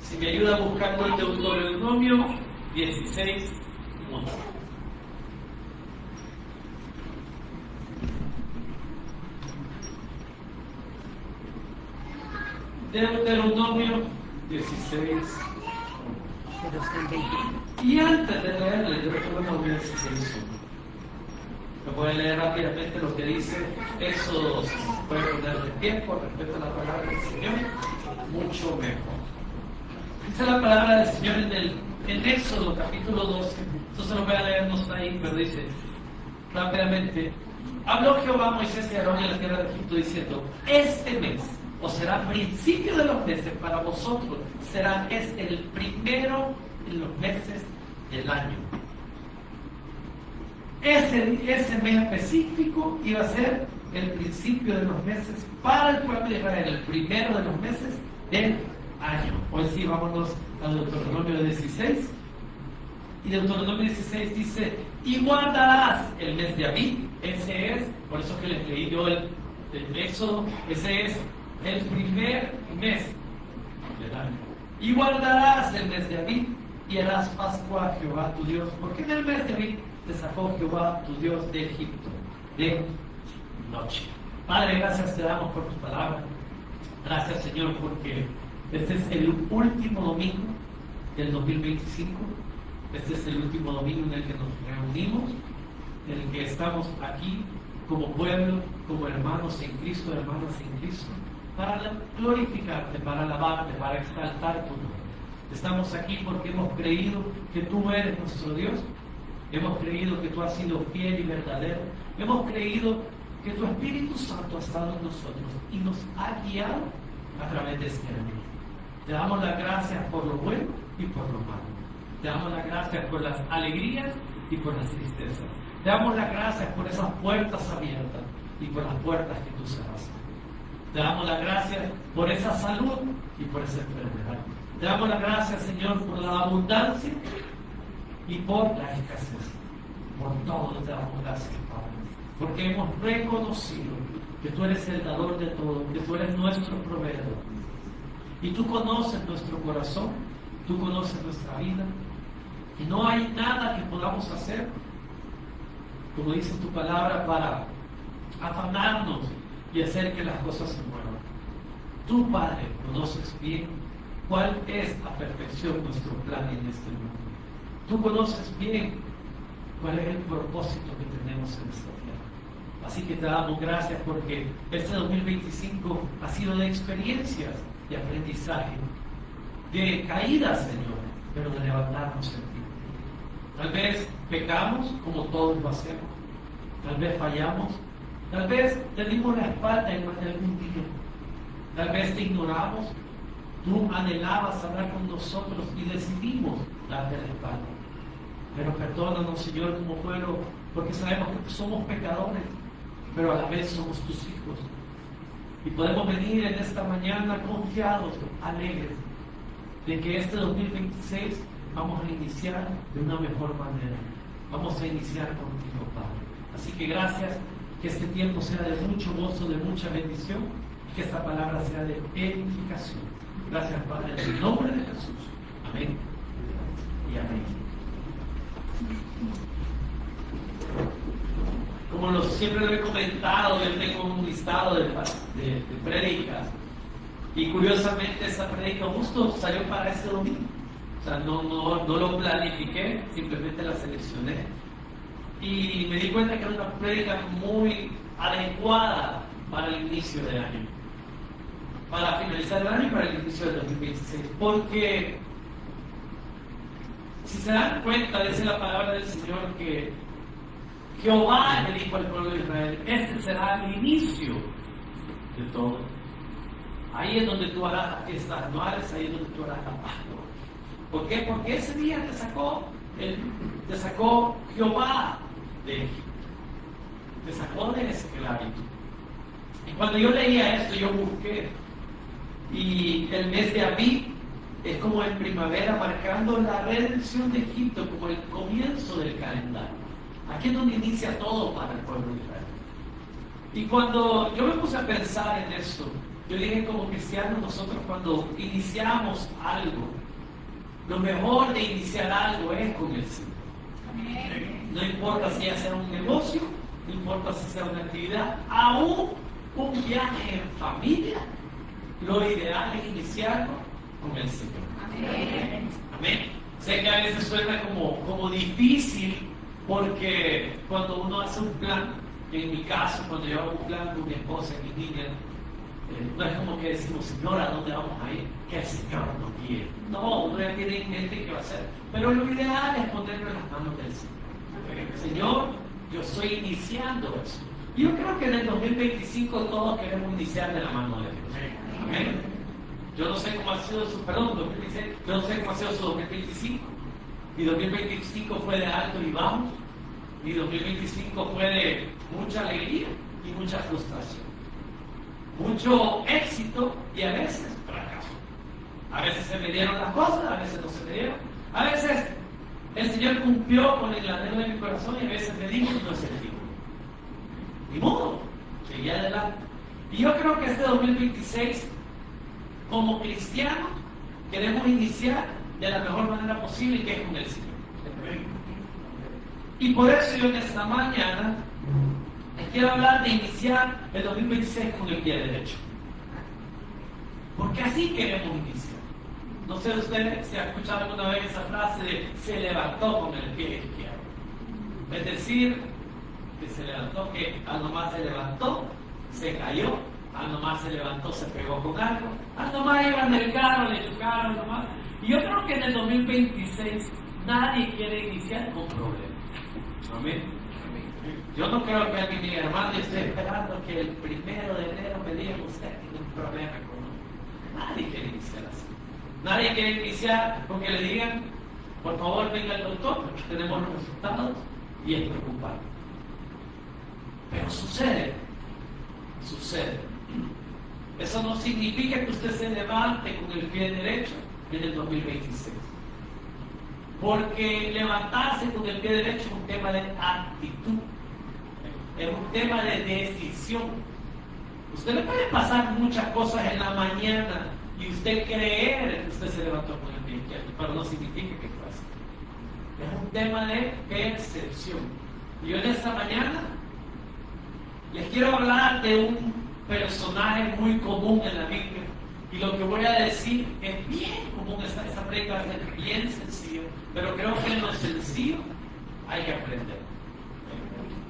Si me ayuda buscando el Deuteronomio 16, 1. Deuteronomio 16. Y antes de leer el Deuteronomio 16, me voy a leer rápidamente lo que dice Éxodo. Si se puede poner de pie por respeto a la palabra del Señor, mucho mejor. Dice la palabra del Señor en Éxodo capítulo 12. Esto se lo voy a leer, no está ahí, pero dice rápidamente: habló Jehová a Moisés y a Aarón en la tierra de Egipto diciendo: este mes o será principio de los meses para vosotros, será el primero en los meses del año. Ese mes específico iba a ser el principio de los meses para el pueblo de Israel, el primero de los meses del año. Hoy sí, vámonos a Deuteronomio 16. Y Deuteronomio 16 dice: y guardarás el mes de Abib. Ese es, por eso que les leí yo el Éxodo, ese es el primer mes del año. Y guardarás el mes de Abib y harás Pascua a Jehová tu Dios, porque en el mes de Abib te sacó Jehová tu Dios de Egipto de noche. Padre, gracias te damos por tu palabra. Gracias, Señor, porque este es el último domingo del 2025. Este es el último domingo en el que nos reunimos, en el que estamos aquí como pueblo, como hermanos en Cristo, hermanas en Cristo, para glorificarte, para alabarte, para exaltar tu nombre. Estamos aquí porque hemos creído que tú eres nuestro Dios. Hemos creído que tú has sido fiel y verdadero. Hemos creído que tu Espíritu Santo ha estado en nosotros y nos ha guiado a través de este año. Te damos las gracias por lo bueno y por lo malo. Te damos las gracias por las alegrías y por las tristezas. Te damos las gracias por esas puertas abiertas y por las puertas que tú cerraste. Te damos las gracias por esa salud y por esa enfermedad. Te damos las gracias, Señor, por la abundancia y por la escasez. Por todo te damos gracias, Padre, porque hemos reconocido que tú eres el dador de todo, que tú eres nuestro proveedor. Y tú conoces nuestro corazón, tú conoces nuestra vida, y no hay nada que podamos hacer, como dice tu palabra, para afanarnos y hacer que las cosas se muevan. Tú, Padre, conoces bien cuál es a perfección nuestro plan en este mundo. Tú conoces bien cuál es el propósito que tenemos en esta tierra. Así que te damos gracias porque este 2025 ha sido de experiencias, de aprendizaje, de caídas, Señor, pero de levantarnos en ti. Tal vez pecamos como todos lo hacemos, tal vez fallamos, tal vez te dimos la espalda en más de algún día, tal vez te ignoramos. Tú anhelabas hablar con nosotros y decidimos darte la espalda. Pero perdónanos, Señor, como pueblo, porque sabemos que somos pecadores, pero a la vez somos tus hijos. Y podemos venir en esta mañana confiados, alegres, de que este 2026 vamos a iniciar de una mejor manera. Vamos a iniciar contigo, Padre. Así que gracias, que este tiempo sea de mucho gozo, de mucha bendición, y que esta palabra sea de edificación. Gracias, Padre, en el nombre de Jesús. Amén y amén. Como siempre lo he comentado, yo tengo un listado de prédicas, y curiosamente esa prédica justo salió para este domingo. O sea, no lo planifiqué, simplemente la seleccioné y me di cuenta que era una prédica muy adecuada para el inicio del año, para finalizar el año y para el inicio del 2026, porque si se dan cuenta, dice la palabra del Señor que Jehová le dijo al pueblo de Israel: este será el inicio de todo. Ahí es donde tú harás las fiestas anuales, ahí es donde tú harás la Pascua. ¿Por qué? Porque ese día te sacó Jehová de Egipto, te sacó de esclavitud. Y cuando yo leía esto, yo busqué, y el mes de Abib es como en primavera, marcando la redención de Egipto, como el comienzo del calendario. Aquí es donde inicia todo para el pueblo de Israel. Y cuando yo me puse a pensar en esto, Yo dije, como cristianos, nosotros cuando iniciamos algo, lo mejor de iniciar algo es con el Señor. No importa si sea un negocio, no importa si sea una actividad, aún un viaje en familia, lo ideal es iniciarlo con el Señor. Amén. Sé que a veces suena como difícil, porque cuando uno hace un plan, en mi caso, cuando yo hago un plan con mi esposa y mi niña, no es como que decimos, Señor, ¿a dónde vamos a ir? Que el Señor nos guíe. No, uno ya tiene en mente qué va a hacer. Pero lo ideal es ponerlo en las manos del Señor. Señor, yo estoy iniciando eso. Y yo creo que en el 2025 todos queremos iniciar de la mano de Dios. Amén. Yo no sé cómo ha sido su, perdón, 2026, yo no sé cómo ha sido su 2025. Mi 2025 fue de alto y bajo. Mi 2025 fue de mucha alegría y mucha frustración. Mucho éxito y a veces fracaso. A veces se me dieron las cosas, a veces no se me dieron. A veces el Señor cumplió con el anhelo de mi corazón y a veces me dijo no es el tiempo. Ni modo, seguí adelante. Y yo creo que este 2026, como cristianos, queremos iniciar de la mejor manera posible, que es con el Señor. Y por eso yo en esta mañana les quiero hablar de iniciar el 2026 con el pie derecho. Porque así queremos iniciar. No sé usted si ha escuchado alguna vez esa frase de se levantó con el pie izquierdo. Es decir, que se levantó, que a nomás se levantó, se cayó, a nomás se levantó, se pegó con algo, a nomás iba en el carro, le chocaron, nomás. Y yo creo que en el 2026 nadie quiere iniciar con problemas. Amén. Yo no creo que alguien diga, hermano, yo estoy esperando que el 1 de enero me diga usted tiene un problema económico. Nadie quiere iniciar así. Nadie quiere iniciar con que le digan, por favor venga al doctor, porque tenemos los resultados y es preocupante. Pero sucede. Eso no significa que usted se levante con el pie derecho en el 2026. Porque levantarse con el pie derecho es un tema de actitud. Es un tema de decisión. Usted le puede pasar muchas cosas en la mañana y usted creer que usted se levantó con el pie izquierdo, pero no significa que fue así. Es un tema de percepción. Y yo en esta mañana les quiero hablar de un personaje muy común en la Biblia. Y lo que voy a decir es bien común. Esta prédica va a ser bien sencillo, pero creo que en lo sencillo hay que aprender.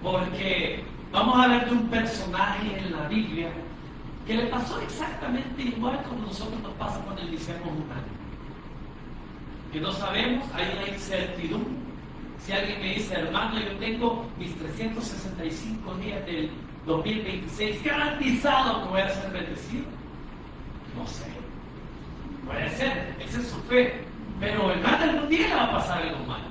Porque vamos a hablar de un personaje en la Biblia que le pasó exactamente igual como nosotros nos pasa cuando iniciamos un año. Que no sabemos, hay una incertidumbre. Si alguien me dice, hermano, yo tengo mis 365 días del 2026 garantizado que voy a ser bendecido, no sé. Puede ser, esa es su fe. Pero el más de algún día le va a pasar algo malo.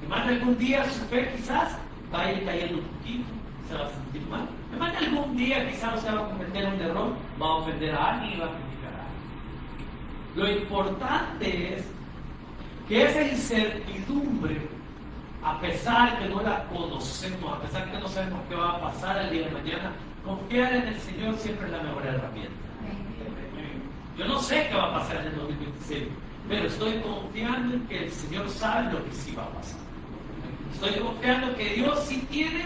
El más de algún día su fe quizás va a ir cayendo un poquito, se va a sentir mal. El más de algún día quizás usted va a cometer un error, va a ofender a alguien y va a criticar a alguien. Lo importante es que esa incertidumbre, a pesar que no la conocemos, a pesar que no sabemos qué va a pasar el día de mañana, confiar en el Señor siempre es la mejor herramienta. Yo no sé qué va a pasar en el 2026, pero estoy confiando en que el Señor sabe lo que sí va a pasar. Estoy confiando que Dios sí tiene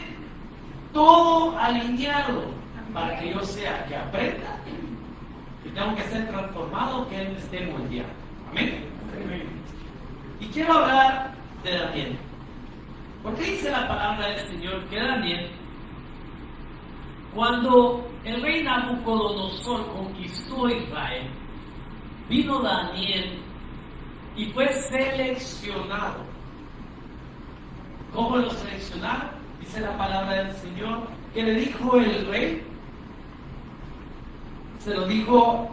todo alineado para que yo sea que aprenda, que tengo que ser transformado, que Él me esté moldeando. Amén. Y quiero hablar de Daniel. Porque dice la palabra del Señor que Daniel, cuando el rey Nabucodonosor conquistó Israel, vino Daniel y fue seleccionado. ¿Cómo lo seleccionaron? Dice la palabra del Señor que le dijo el rey, se lo dijo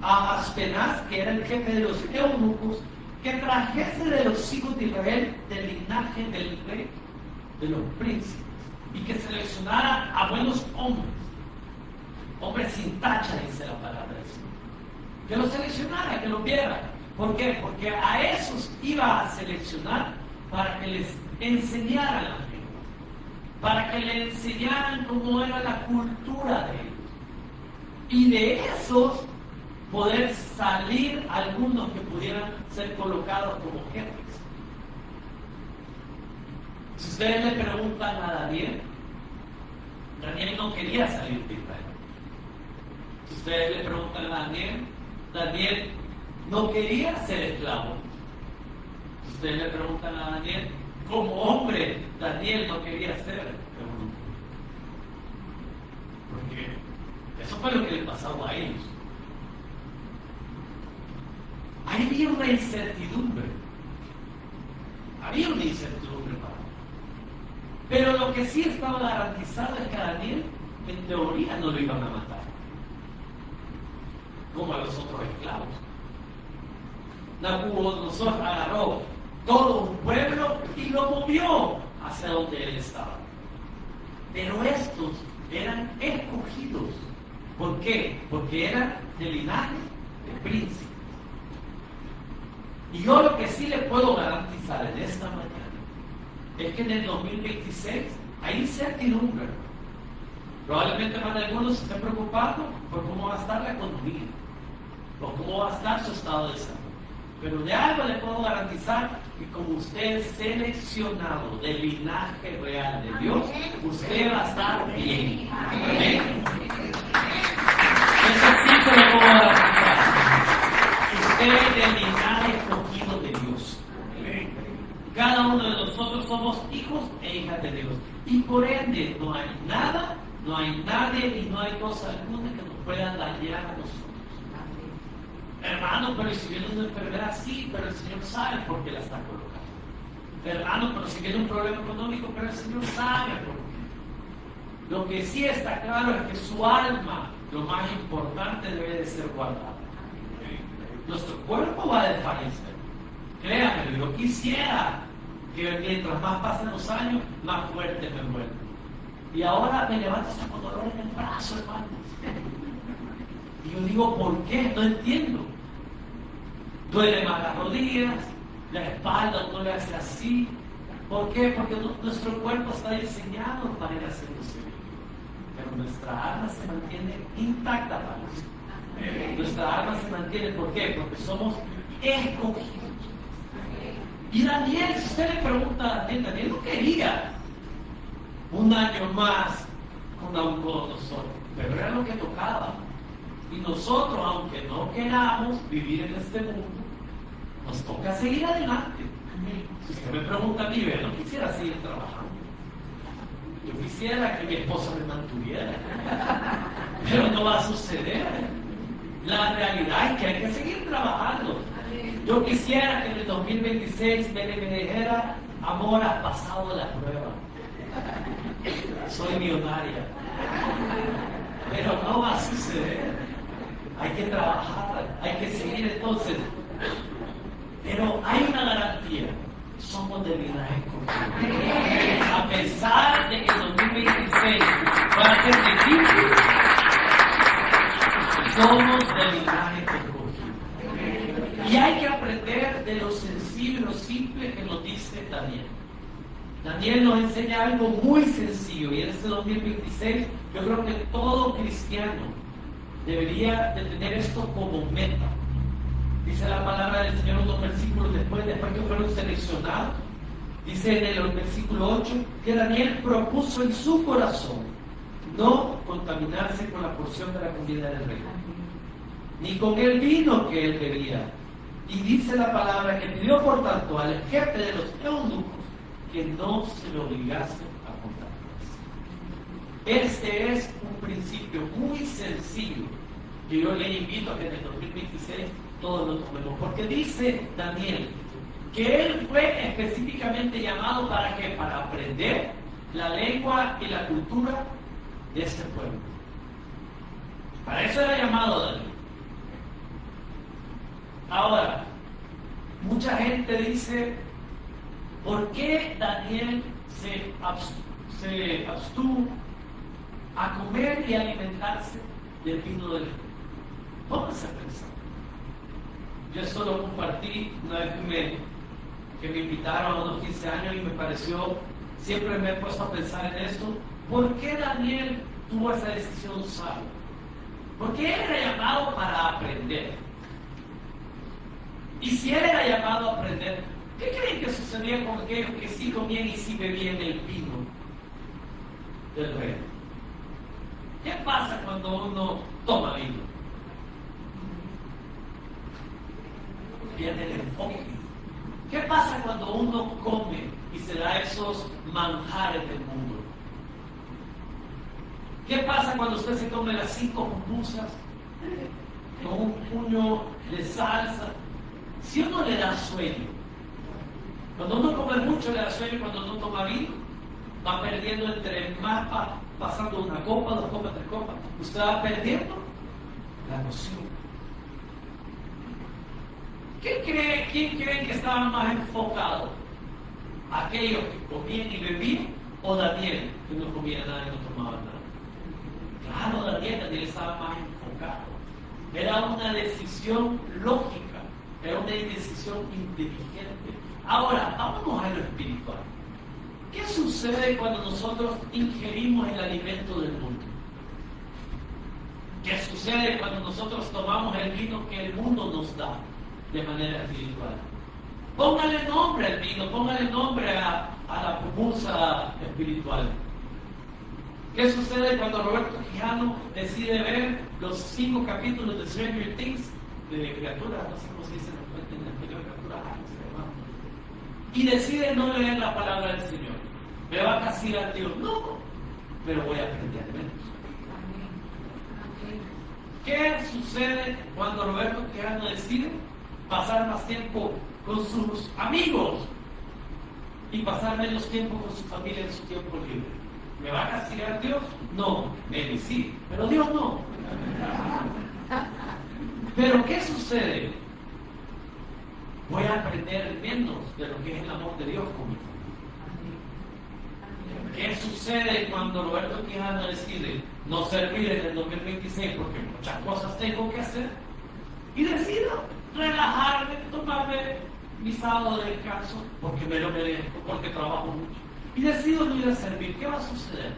a Aspenaz, que era el jefe de los eunucos, que trajese de los hijos de Israel del linaje del rey, de los príncipes, y que seleccionara a buenos hombres sin tacha, dice la palabra del Señor. Que los seleccionara, que los viera. ¿Por qué? Porque a esos iba a seleccionar para que les enseñaran la lengua, para que les enseñaran cómo era la cultura de ellos. Y de esos poder salir algunos que pudieran ser colocados como jefes. Si ustedes le preguntan a Daniel, Daniel no quería salir de Israel. Si ustedes le preguntan a Daniel, Daniel no quería ser esclavo. Si ustedes le preguntan a Daniel, como hombre, Daniel no quería ser eunuco. Porque eso fue lo que le pasaba a ellos. Ahí había una incertidumbre. Había una incertidumbre para él. Pero lo que sí estaba garantizado es que a Daniel, en teoría, no lo iban a matar. Como a los otros esclavos. Nabucodonosor agarró todo un pueblo y lo movió hacia donde él estaba. Pero estos eran escogidos. ¿Por qué? Porque eran del linaje de príncipes. Y yo lo que sí le puedo garantizar en esta mañana es que en el 2026 hay incertidumbre. Probablemente más de algunos se estén preocupando por cómo va a estar la economía o cómo va a estar su estado de salud. Pero de algo le puedo garantizar que como usted es seleccionado del linaje real de Dios, usted va a estar bien. Amén. Eso sí se lo puedo garantizar. Usted es del linaje escogido de Dios. Cada uno de nosotros somos hijos e hijas de Dios. Y por ende no hay nada, no hay nadie y no hay cosa alguna que nos pueda dañar a nosotros. Hermano, pero si viene una enfermedad, sí, pero el Señor sabe por qué la está colocando. Hermano, pero si viene un problema económico, pero el Señor sabe por qué. Lo que sí está claro es que su alma, lo más importante, debe de ser guardada. Nuestro cuerpo va a desfallecer. Créanme, yo quisiera que mientras más pasen los años, más fuerte me vuelvo. Y ahora me levanto hasta con dolor en el brazo, hermano. Y yo digo, ¿por qué? No entiendo. Duele más las rodillas, la espalda no le hace así. ¿Por qué? Porque nuestro cuerpo está diseñado para ir haciéndose bien. Pero nuestra alma se mantiene intacta, padre. Nuestra alma se mantiene, ¿por qué? Porque somos escogidos. Y Daniel, si usted le pregunta a Daniel, Daniel no quería un año más con Nabucodonosor, pero era lo que tocaba. Y nosotros, aunque no queramos vivir en este mundo, nos toca seguir adelante. Si usted me pregunta a mí, yo no quisiera seguir trabajando. Yo quisiera que mi esposa me mantuviera, pero no va a suceder. La realidad es que hay que seguir trabajando. Yo quisiera que en el 2026 me dijera, amor, has pasado la prueba. Soy millonaria. Pero no va a suceder. Hay que trabajar, hay que seguir entonces. Pero hay una garantía. Somos de linaje escogido. A pesar de que el 2026 va a ser difícil, somos de linaje escogido. Y hay que aprender de lo sencillo y lo simple que nos dice Daniel. Daniel nos enseña algo muy sencillo y en este 2026 yo creo que todo cristiano debería de tener esto como meta. Dice la palabra del Señor unos versículos después que fueron seleccionados. Dice en el versículo 8 que Daniel propuso en su corazón no contaminarse con la porción de la comida del rey, ni con el vino que él bebía. Y dice la palabra que pidió por tanto al jefe de los eunucos que no se le obligase a contaminarse. Este es un principio muy sencillo que yo le invito a que en el 2026 todos lo tomemos, porque dice Daniel que él fue específicamente llamado para ¿qué? Para aprender la lengua y la cultura de este pueblo. Para eso era llamado Daniel. Ahora, mucha gente dice, ¿por qué Daniel se abstuvo a comer y alimentarse del vino del rey? Pónganse a pensar. Yo solo compartí una vez que me invitaron a unos 15 años y me pareció, siempre me he puesto a pensar en esto, ¿por qué Daniel tuvo esa decisión sabia? Porque él era llamado para aprender. Y si él era llamado a aprender, ¿qué creen que sucedía con aquellos que sí comían y sí bebían el vino del reino? ¿Qué pasa cuando uno toma vino? Pierde el enfoque. ¿Qué pasa cuando uno come y se da esos manjares del mundo? ¿Qué pasa cuando usted se come las 5 pupusas con un puño de salsa? Si uno le da sueño, cuando uno come mucho le da sueño, cuando uno toma vino, va perdiendo entre más, pasando una copa, 2 copas, 3 copas, usted va perdiendo la noción. ¿Quién cree que estaba más enfocado? ¿Aquellos que comían y bebían o Daniel, que no comía nada y no tomaba nada? Claro, Daniel estaba más enfocado. Era una decisión lógica, era una decisión inteligente. Ahora, vámonos a lo espiritual. ¿Qué sucede cuando nosotros ingerimos el alimento del mundo? ¿Qué sucede cuando nosotros tomamos el vino que el mundo nos da de manera espiritual? Póngale nombre al vino, póngale nombre a la pupusa espiritual. ¿Qué sucede cuando Roberto Quijano decide ver los 5 capítulos de Stranger Things, de criaturas, no sé cómo se dice en la película, y decide no leer la palabra del Señor? ¿Me va a castigar a Dios? No, pero voy a aprender menos. ¿Qué sucede cuando Roberto Quijano decide pasar más tiempo con sus amigos y pasar menos tiempo con su familia en su tiempo libre? ¿Me va a castigar Dios? No, maybe sí, pero Dios no. Pero ¿qué sucede? Voy a aprender menos de lo que es el amor de Dios con mi familia. ¿Qué sucede cuando Roberto Quijano decide no servir en el 2026 porque muchas cosas tengo que hacer? Y decido relajarme, tomarme mi sábado de descanso porque me lo merezco, porque trabajo mucho. Y decido no ir a servir. ¿Qué va a suceder?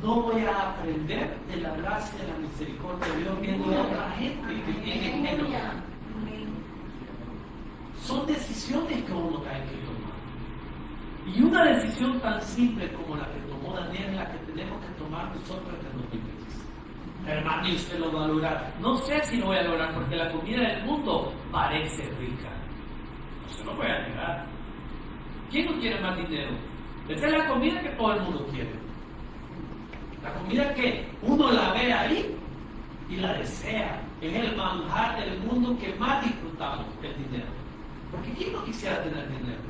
No voy a aprender de la gracia y de la misericordia de Dios viendo a otra gente que tiene menos. Son decisiones que uno hay que tomar. Y una decisión tan simple como la que tomó Daniel es la que tenemos que tomar nosotros en el 2026. Hermano, y usted lo va a lograr. No sé si lo voy a lograr porque la comida del mundo parece rica. No se lo voy a negar. ¿Quién no quiere más dinero? Esa es la comida que todo el mundo quiere. La comida que uno la ve ahí y la desea. Es el manjar del mundo que más disfrutamos, el dinero. Porque ¿quién no quisiera tener dinero?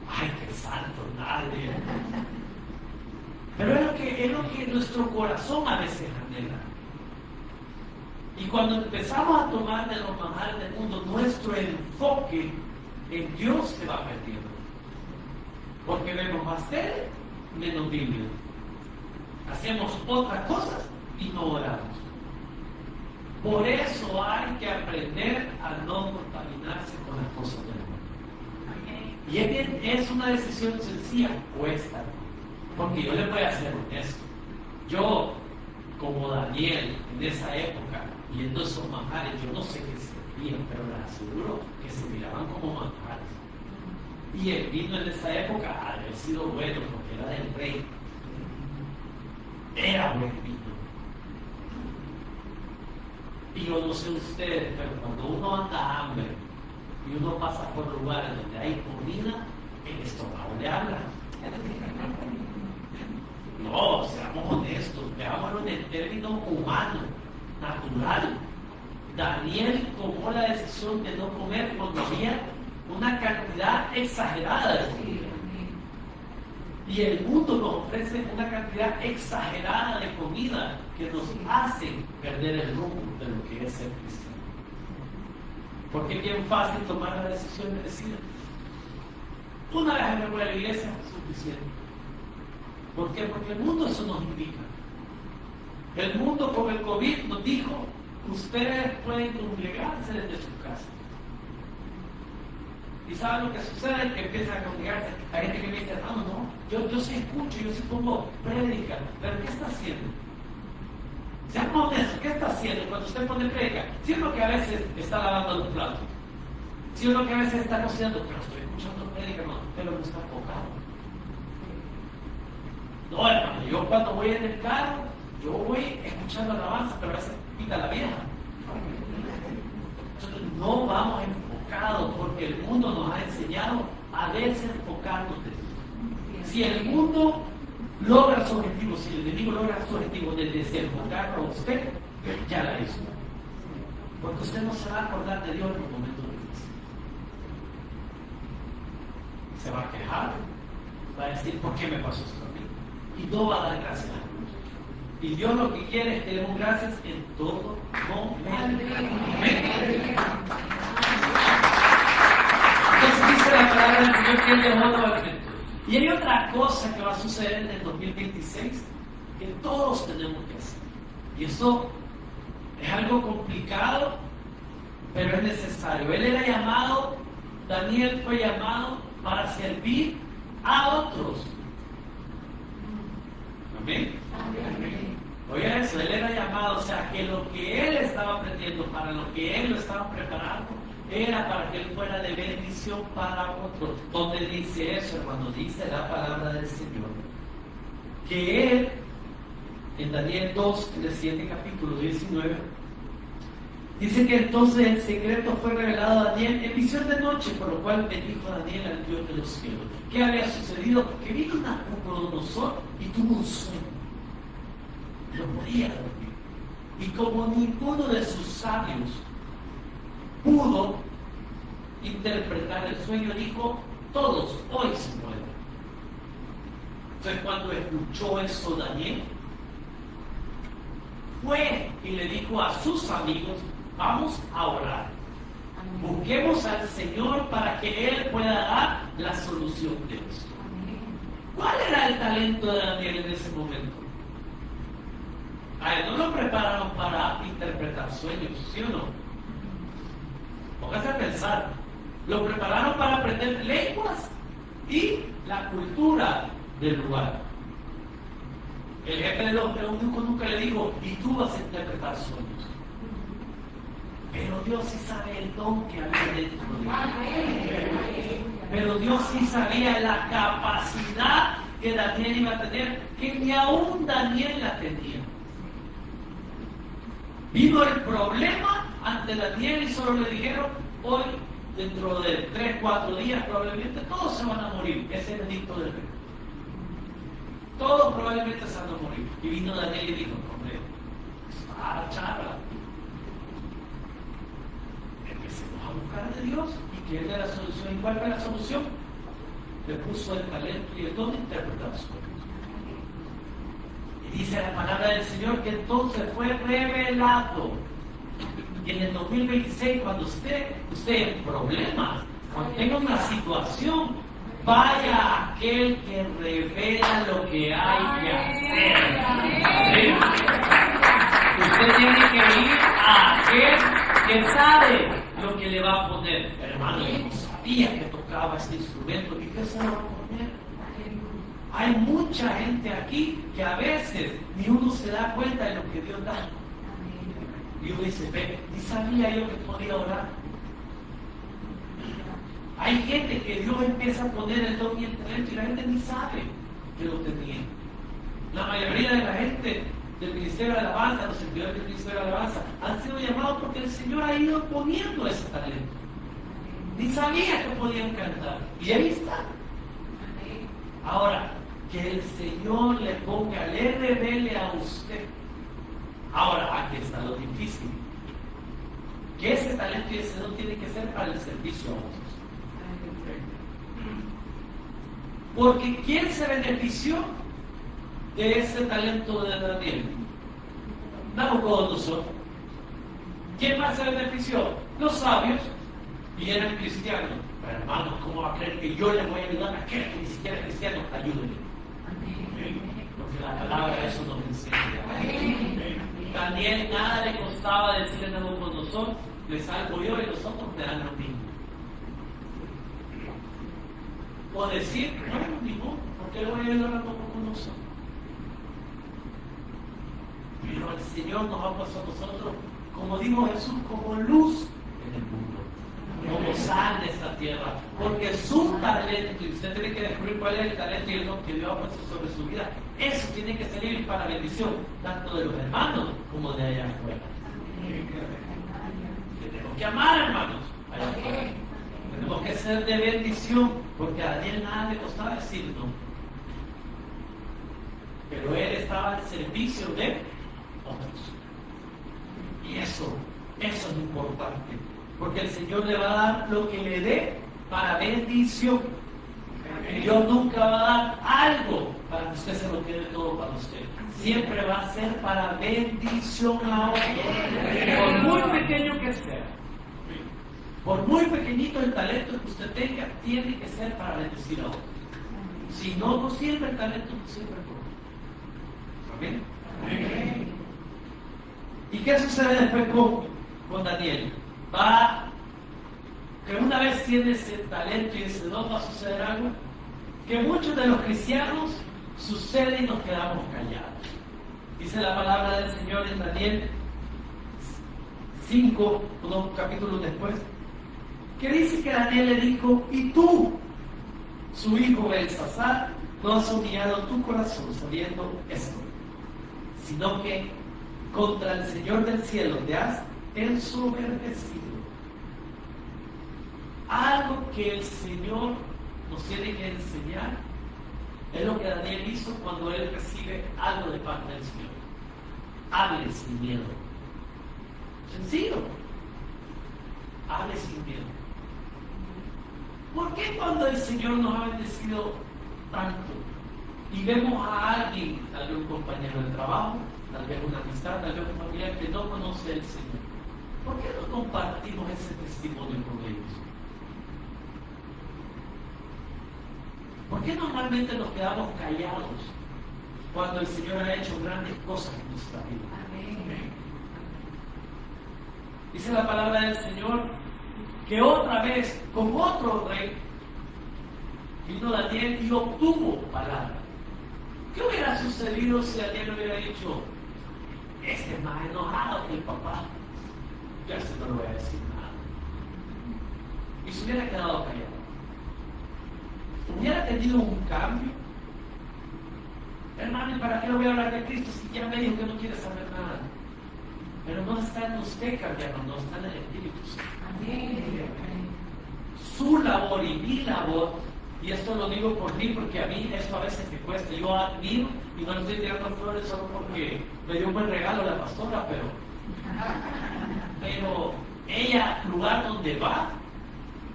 Ay, qué santo, nadie. Pero es lo que nuestro corazón a veces anhela. Y cuando empezamos a tomar de los manjares del mundo, nuestro enfoque en Dios se va perdiendo. Porque vemos más tele, menos Biblia. Hacemos otras cosas y no oramos. Por eso hay que aprender a no contaminarse con las cosas del mundo. Y es una decisión sencilla, cuesta. Porque yo le voy a ser honesto. Yo, como Daniel, en esa época, viendo esos manjares, yo no sé qué servían, pero les aseguro que se miraban como manjares. Y el vino en esa época ha de haber sido bueno porque era del rey. Era buen vino. Y yo no sé ustedes, pero cuando uno anda hambre y uno pasa por lugares donde hay comida, el estómago le habla. No, seamos honestos, veámoslo en el término humano, natural. Daniel tomó la decisión de no comer cuando había una cantidad exagerada de comida. Y el mundo nos ofrece una cantidad exagerada de comida que nos hace perder el rumbo de lo que es ser cristiano. Porque es bien fácil tomar la decisión de decir, una vez me voy a la iglesia, es suficiente. ¿Por qué? Porque el mundo eso nos indica. El mundo con el COVID nos dijo, ustedes pueden congregarse desde su casa. ¿Y saben lo que sucede? Que empiezan a congregarse. Hay gente que me dice, no, yo sí escucho, yo sí pongo prédica. ¿Pero qué está haciendo? Seamos honestos, ¿qué está haciendo cuando usted pone predica? Si uno que a veces está lavando los platos, si uno que a veces está cocinando, pero estoy escuchando predica, no, pero no está enfocado. No, hermano, yo cuando voy en el carro, yo voy escuchando alabanza, pero a veces pica la vieja. Entonces no vamos enfocados porque el mundo nos ha enseñado a desenfocarnos de eso. Si el mundo logra su objetivo, si el enemigo logra su objetivo de desenfocarlo a usted, ya la hizo. Porque usted no se va a acordar de Dios en un momento difícil. Se va a quejar, va a decir, ¿por qué me pasó esto a mí? Y no va a dar gracias a Dios. Y Dios lo que quiere es que demos gracias en todo momento. Entonces dice la palabra del Señor que Él dejó todo al frente. Y hay otra cosa que va a suceder en el 2026 que todos tenemos que hacer. Y eso es algo complicado, pero es necesario. Él era llamado, Daniel fue llamado para servir a otros. Amén. Oiga eso, él era llamado, o sea, que lo que él estaba aprendiendo, para lo que él lo estaba preparando, era para que él fuera de bendición para otros. ¿Dónde dice eso? Cuando dice la palabra del Señor, que él, en Daniel 2, en el siguiente capítulo 19, dice que entonces el secreto fue revelado a Daniel en visión de noche, por lo cual bendijo a Daniel al Dios de los cielos. ¿Qué había sucedido? Que vino Nabucodonosor y tuvo un sueño. No podía dormir. Y como ninguno de sus sabios pudo interpretar el sueño, dijo, todos hoy se mueren. Entonces cuando escuchó eso Daniel, fue y le dijo a sus amigos, vamos a orar. Busquemos al Señor para que Él pueda dar la solución de esto. ¿Cuál era el talento de Daniel en ese momento? A él no lo prepararon para interpretar sueños, ¿sí o no? Póngase a pensar. Lo prepararon para aprender lenguas y la cultura del lugar. El jefe de los eunucos nunca le dijo, y tú vas a interpretar sueños. Pero Dios sí sabe el don que había dentro de él. Pero Dios sí sabía la capacidad que Daniel iba a tener, que ni aún Daniel la tenía. Vino el problema ante Daniel y solo le dijeron, hoy, dentro de 3-4 días, probablemente todos se van a morir. Ese es el edicto del rey. Todos probablemente se van a morir. Y vino Daniel y dijo, hombre, charla. Empecemos a buscar de Dios y que Él dé la solución. ¿Y cuál fue la solución? Le puso el talento y el don de interpretar sueños. Y dice la palabra del Señor que entonces fue revelado. Y en el 2026, cuando usted en problemas, cuando tenga una situación, vaya a aquel que revela lo que hay que hacer. Usted tiene que ir a aquel que sabe lo que le va a poner. Hermano, yo no sabía que tocaba este instrumento. ¿Y qué se lo va a poner? Hay mucha gente aquí que a veces ni uno se da cuenta de lo que Dios da. Dios dice, ve, ni sabía yo que podía orar. Hay gente que Dios empieza a poner el don y el talento y la gente ni sabe que lo tenía. La mayoría de la gente del Ministerio de Alabanza, los servidores del Ministerio de Alabanza, han sido llamados porque el Señor ha ido poniendo ese talento. Ni sabía que podían cantar. Y ahí está. Ahora, que el Señor le ponga, le revele a usted. Ahora, aquí está lo difícil. Que ese talento y ese don tiene que ser para el servicio a otros. Porque ¿quién se benefició de ese talento de Daniel? Nabucodonosor. ¿Quién más se benefició? Los sabios. Y eran cristianos. Pero hermanos, ¿cómo va a creer que yo le voy a ayudar a aquel que ni siquiera es cristiano? Ayúdenle. Porque la palabra de eso nos enseña. Daniel nada le costaba decirle a Nabucodonosor, le salvo yo y los otros me dan lo mismo. O decir, bueno, ni modo, ¿por qué le voy a ayudar a Nabucodonosor? Pero el Señor nos ha puesto a nosotros, como dijo Jesús, como luz en el mundo, como sal de esta tierra, porque su talento, y usted tiene que descubrir cuál es el talento y el don que Dios ha puesto sobre su vida, eso tiene que salir para bendición, tanto de los hermanos como de allá afuera. Tenemos que amar, hermanos, allá afuera. Tenemos que ser de bendición, porque a Daniel nada le costaba decir no. Pero él estaba al servicio de otros. Y eso es importante, porque el Señor le va a dar lo que le dé para bendición. Dios nunca va a dar algo para que usted se lo quede todo para usted. Siempre va a ser para bendición a otros, por muy pequeño que sea. Por muy pequeñito el talento que usted tenga, tiene que ser para bendecir a otros. Si no, no sirve el talento, no sirve el otro. ¿Amén? Amén. ¿Y qué sucede después con Daniel? Que una vez tiene ese talento y ese don, va a suceder algo que muchos de los cristianos sucede y nos quedamos callados. Dice la palabra del Señor en Daniel 5, unos capítulos después, que dice que Daniel le dijo: y tú, su hijo Belsasar, no has humillado tu corazón sabiendo esto, sino que contra el Señor del cielo te has ensoberbecido. Algo que el Señor nos tiene que enseñar es lo que Daniel hizo cuando él recibe algo de parte del Señor. Hable sin miedo. Sencillo. Hable sin miedo. ¿Por qué cuando el Señor nos ha bendecido tanto y vemos a alguien, tal vez un compañero de trabajo, tal vez una amistad, tal vez un familiar que no conoce al Señor, por qué no compartimos ese testimonio con ellos? ¿Por qué normalmente nos quedamos callados cuando el Señor ha hecho grandes cosas en nuestra vida? Amén. Dice la palabra del Señor que otra vez, con otro rey, vino Daniel y obtuvo palabra. ¿Qué hubiera sucedido si Daniel hubiera dicho: este es más enojado que el papá, yo a este no le voy a decir nada? Y se hubiera quedado callado. Hubiera tenido un cambio. Hermano, ¿y para qué le voy a hablar de Cristo si ya me dijo que no quiere saber nada? Pero no está en usted cambiarlo, no está en el Espíritu Santo. Su labor y mi labor, y esto lo digo por mí porque a mí esto a veces me cuesta. Yo admiro, y no le estoy tirando flores solo porque me dio un buen regalo la pastora, pero ella, lugar donde va,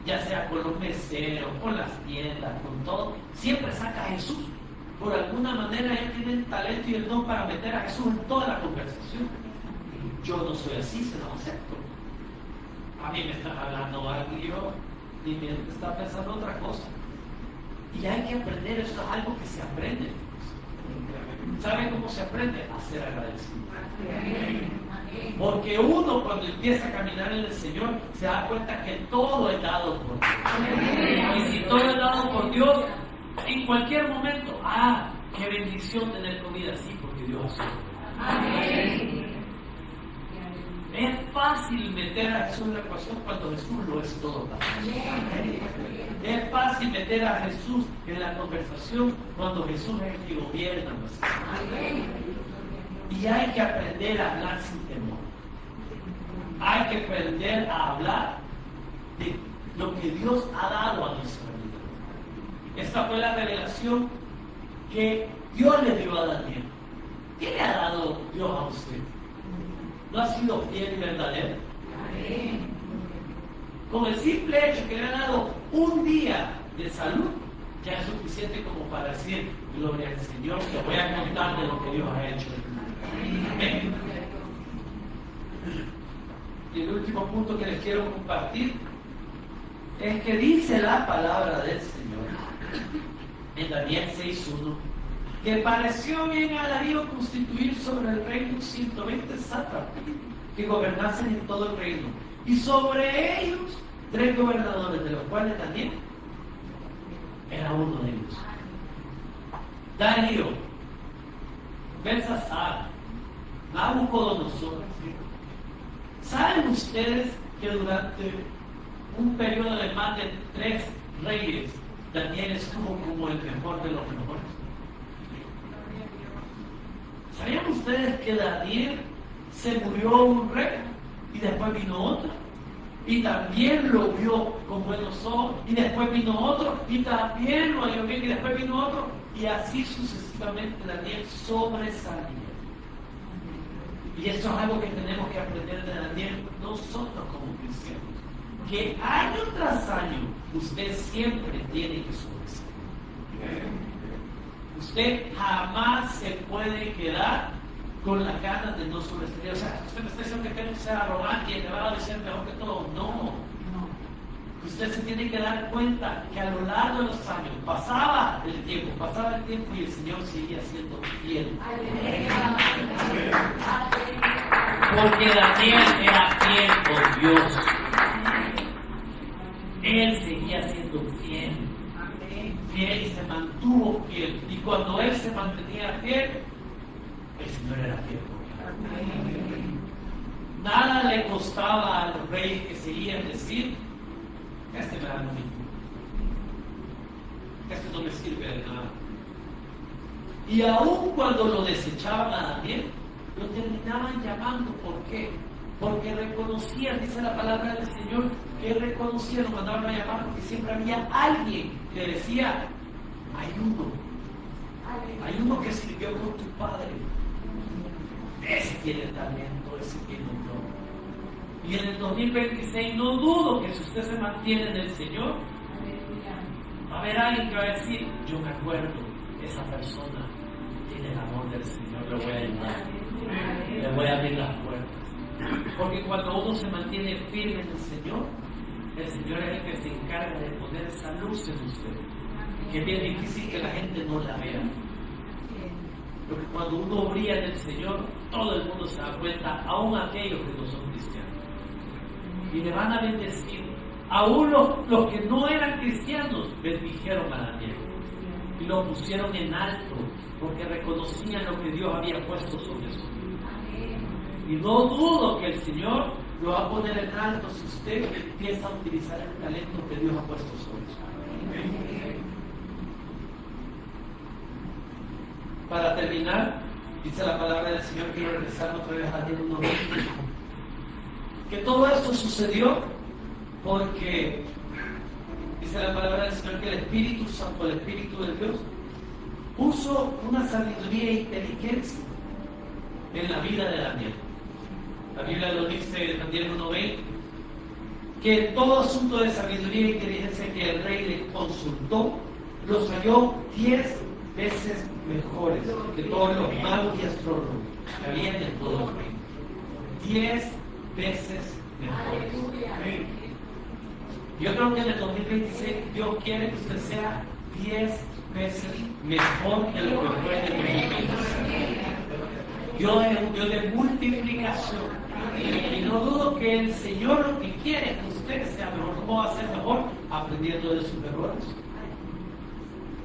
ya sea con los meseros, con las tiendas, con todo, siempre saca a Jesús. Por alguna manera ella tiene el talento y el don para meter a Jesús en toda la conversación. Yo no soy así, se lo acepto. A mí me están hablando algo y yo ni me está pensando otra cosa. Y hay que aprender, esto es algo que se aprende. ¿Saben cómo se aprende? A ser agradecido. Porque uno cuando empieza a caminar en el Señor se da cuenta que todo es dado por Dios. Y si todo es dado por Dios, en cualquier momento, qué bendición tener comida así, porque Dios hace. Amén. Es fácil meter a Jesús en la ecuación cuando Jesús lo es todo también. Es fácil meter a Jesús en la conversación cuando Jesús es el que gobierna nuestra vida. Y hay que aprender a hablar sin temor. Hay que aprender a hablar de lo que Dios ha dado a nuestra vida. Esta fue la revelación que Dios le dio a Daniel. ¿Qué le ha dado Dios a usted? ¿No ha sido fiel y verdadero? Amén. Con el simple hecho que le ha dado un día de salud, ya es suficiente como para decir: gloria al Señor, que voy a contar de lo que Dios ha hecho. Amén. Y el último punto que les quiero compartir es que dice la palabra del Señor en Daniel 6:1 que pareció bien a Darío constituir sobre el reino 120 sátrapas que gobernasen en todo el reino, y sobre ellos 3 gobernadores, de los cuales Daniel era uno de ellos. Darío, Belsasar, Nabucodonosor. ¿Saben ustedes que durante un periodo de más de 3 reyes, Daniel estuvo como el mejor de los mejores? ¿Sabían ustedes que Daniel se murió un rey y después vino otro? Y también lo vio con buenos ojos, y después vino otro, y también lo vio bien, y después vino otro, y así sucesivamente Daniel sobresalía. Y eso es algo que tenemos que aprender de Daniel nosotros como cristianos, que año tras año usted siempre tiene que sobresalir. Usted jamás se puede quedar con las ganas de no sobresalir. O sea, usted me está diciendo que tengo que ser arrogante y que va a decir mejor que todo. No. Usted se tiene que dar cuenta que a lo largo de los años pasaba el tiempo y el Señor seguía siendo fiel. Porque Daniel era fiel con Dios. Él seguía siendo fiel. Fiel y se mantuvo fiel. Y cuando él se mantenía fiel, el Señor era fiel con él. Nada le costaba a los reyes que seguían decir: este me da lo mismo, este no me sirve de nada. Y aun cuando lo desechaban a Daniel, lo terminaban llamando. ¿Por qué? Porque reconocían, dice la palabra del Señor, que reconocían, lo mandaban a llamar porque siempre había alguien que decía: hay uno que sirvió con tu padre, ese tiene talento, ese tiene un don. Y en el 2026 no dudo que si usted se mantiene en el Señor, va a haber alguien que va a decir: yo me acuerdo, esa persona tiene el amor del Señor, le voy a ayudar, le voy a abrir las puertas. Porque cuando uno se mantiene firme en el Señor es el que se encarga de poner esa luz en usted, que es bien difícil que la gente no la vea. Porque cuando uno brilla en el Señor, todo el mundo se da cuenta, aún aquellos que no son cristianos, y le van a bendecir. Aún los que no eran cristianos bendijeron a Daniel y lo pusieron en alto porque reconocían lo que Dios había puesto sobre su vida. Y no dudo que el Señor lo va a poner en alto si usted empieza a utilizar el talento que Dios ha puesto sobre su vida. Para terminar, dice la palabra del Señor, quiero regresar otra vez a Daniel 1:20, que todo esto sucedió porque dice la palabra del Señor que el Espíritu Santo, el Espíritu de Dios, puso una sabiduría e inteligencia en la vida de Daniel. La Biblia lo dice en Daniel 1:20, que todo asunto de sabiduría e inteligencia que el rey le consultó, los halló 10 veces mejores que todos los magos y astrólogos que habían en todo el reino. 10 veces mejores. Yo creo que en el 2026 Dios quiere que usted sea 10 veces mejor que lo que fue en el 2026. Dios es un Dios de multiplicación. Y no dudo que el Señor lo que quiere es que usted sea mejor. ¿Cómo va a ser mejor? Aprendiendo de sus errores.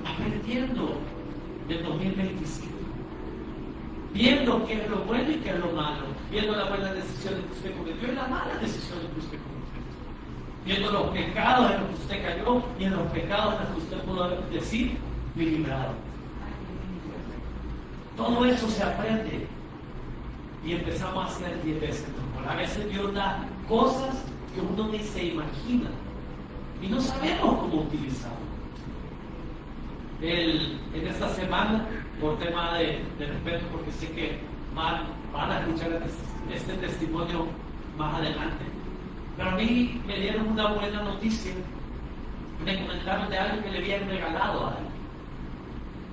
Aprendiendo del 2025. Viendo qué es lo bueno y qué es lo malo. Viendo las buenas decisiones que usted cometió y las malas decisiones que usted cometió. Viendo los pecados en los que usted cayó y en los pecados en los que usted pudo decir y librado. Todo eso se aprende y empezamos a hacer 10 veces mejor. A veces Dios da cosas que uno ni se imagina y no sabemos cómo utilizarlo. En esta semana, por tema de respeto, porque sé que van a escuchar este testimonio más adelante, pero a mí me dieron una buena noticia. Me comentaron de algo que le habían regalado a él.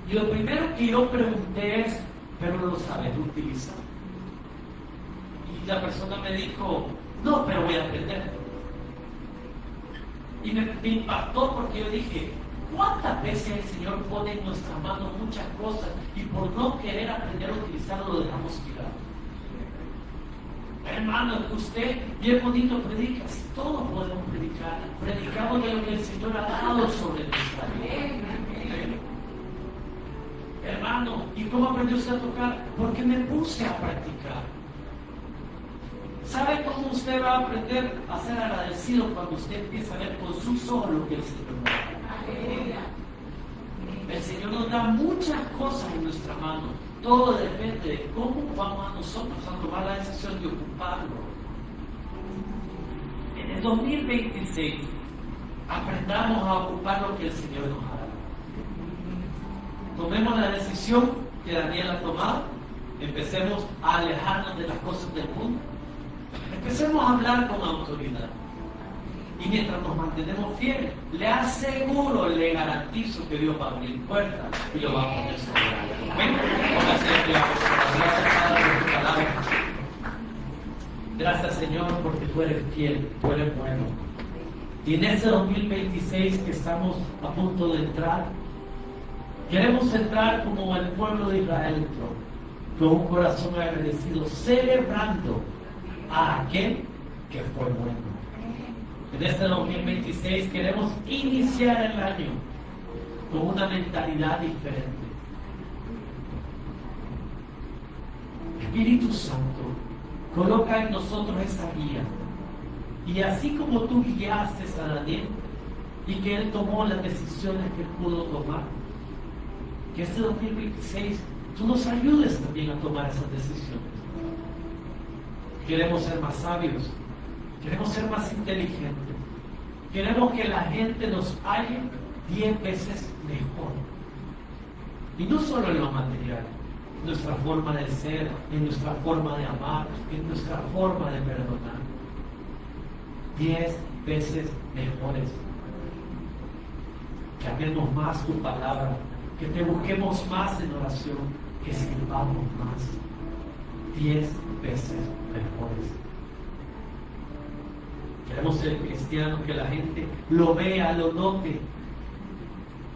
Y lo primero que yo pregunté es: ¿pero lo sabes utilizar? Y la persona me dijo: no, pero voy a aprender. Y me impactó porque yo dije: ¿cuántas veces el Señor pone en nuestras manos muchas cosas y por no querer aprender a utilizarlo lo dejamos tirar? Hermano, usted bien bonito predica, si todos podemos predicar, predicamos de lo que el Señor ha dado sobre nuestra vida. Hermano, ¿y cómo aprendió usted a tocar? Porque me puse a practicar. ¿Sabe cómo usted va a aprender a ser agradecido cuando usted empieza a ver con sus ojos lo que el Señor nos da? El Señor nos da muchas cosas en nuestra mano. Todo depende de cómo vamos a nosotros a tomar la decisión de ocuparlo. En el 2026, aprendamos a ocupar lo que el Señor nos ha dado. Tomemos la decisión que Daniel ha tomado. Empecemos a alejarnos de las cosas del mundo. Empecemos a hablar con autoridad. Y mientras nos mantenemos fieles, le aseguro, le garantizo que Dios va a abrir puertas y lo va a poner sobre la amén. Póngase de pie. Gracias, Padre, por tu palabra. Gracias, Señor, porque tú eres fiel, tú eres bueno. Y en este 2026 que estamos a punto de entrar, queremos entrar como el pueblo de Israel entró, con un corazón agradecido, celebrando a aquel que fue bueno. En este 2026 queremos iniciar el año con una mentalidad diferente. Espíritu Santo, coloca en nosotros esa guía. Y así como tú guiaste a Daniel y que él tomó las decisiones que él pudo tomar, que este 2026 tú nos ayudes también a tomar esas decisiones. Queremos ser más sabios, queremos ser más inteligentes, queremos que la gente nos halle 10 veces mejor. Y no solo en lo material, en nuestra forma de ser, en nuestra forma de amar, en nuestra forma de perdonar. 10 veces mejores. Que amemos más tu palabra, que te busquemos más en oración, que sirvamos más. 10 veces mejores. Queremos ser cristianos, que la gente lo vea, lo note,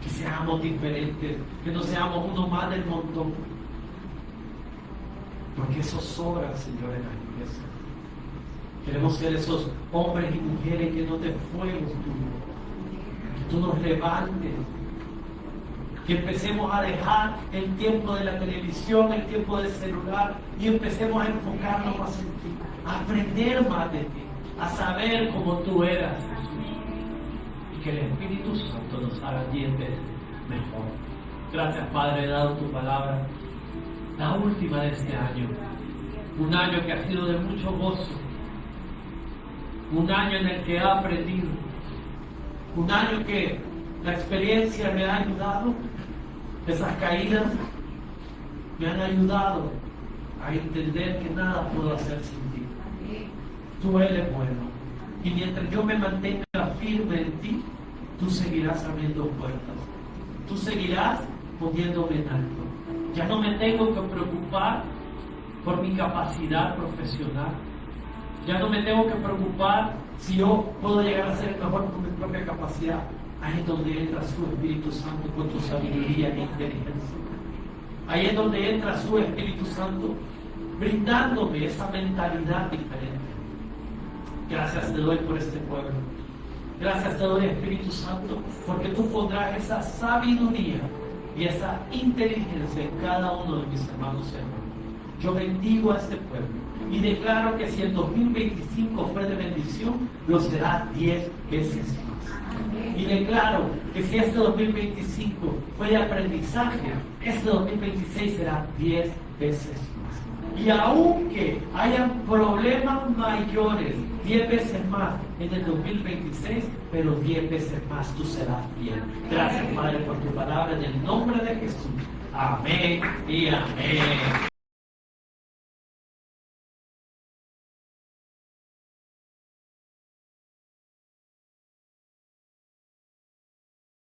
que seamos diferentes, que no seamos uno más del montón. Porque eso sobra, Señor, en la iglesia. Queremos ser esos hombres y mujeres que no te fuegos tú, que tú nos levantes, que empecemos a dejar el tiempo de la televisión, el tiempo del celular y empecemos a enfocarnos más en ti, a aprender más de ti, a saber cómo tú eras, Jesús, y que el Espíritu Santo nos haga 10 veces mejor. Gracias, Padre, he dado tu palabra, la última de este año, un año que ha sido de mucho gozo, un año en el que he aprendido, un año que la experiencia me ha ayudado, esas caídas me han ayudado a entender que nada puedo hacer sin ti. Tú eres bueno. Y mientras yo me mantenga firme en ti, tú seguirás abriendo puertas. Tú seguirás poniéndome en alto. Ya no me tengo que preocupar por mi capacidad profesional. Ya no me tengo que preocupar si yo puedo llegar a ser mejor con mi propia capacidad. Ahí es donde entra su Espíritu Santo con tu sabiduría e inteligencia. Ahí es donde entra su Espíritu Santo brindándome esa mentalidad diferente. Gracias te doy por este pueblo. Gracias te doy, Espíritu Santo, porque tú pondrás esa sabiduría y esa inteligencia en cada uno de mis hermanos y hermanas. Yo bendigo a este pueblo y declaro que si el 2025 fue de bendición, lo será 10 veces más. Y declaro que si este 2025 fue de aprendizaje, este 2026 será 10 veces más. Y aunque hayan problemas mayores, 10 veces más en el 2026, pero 10 veces más tú serás fiel. Gracias, Padre, por tu palabra en el nombre de Jesús. Amén y amén.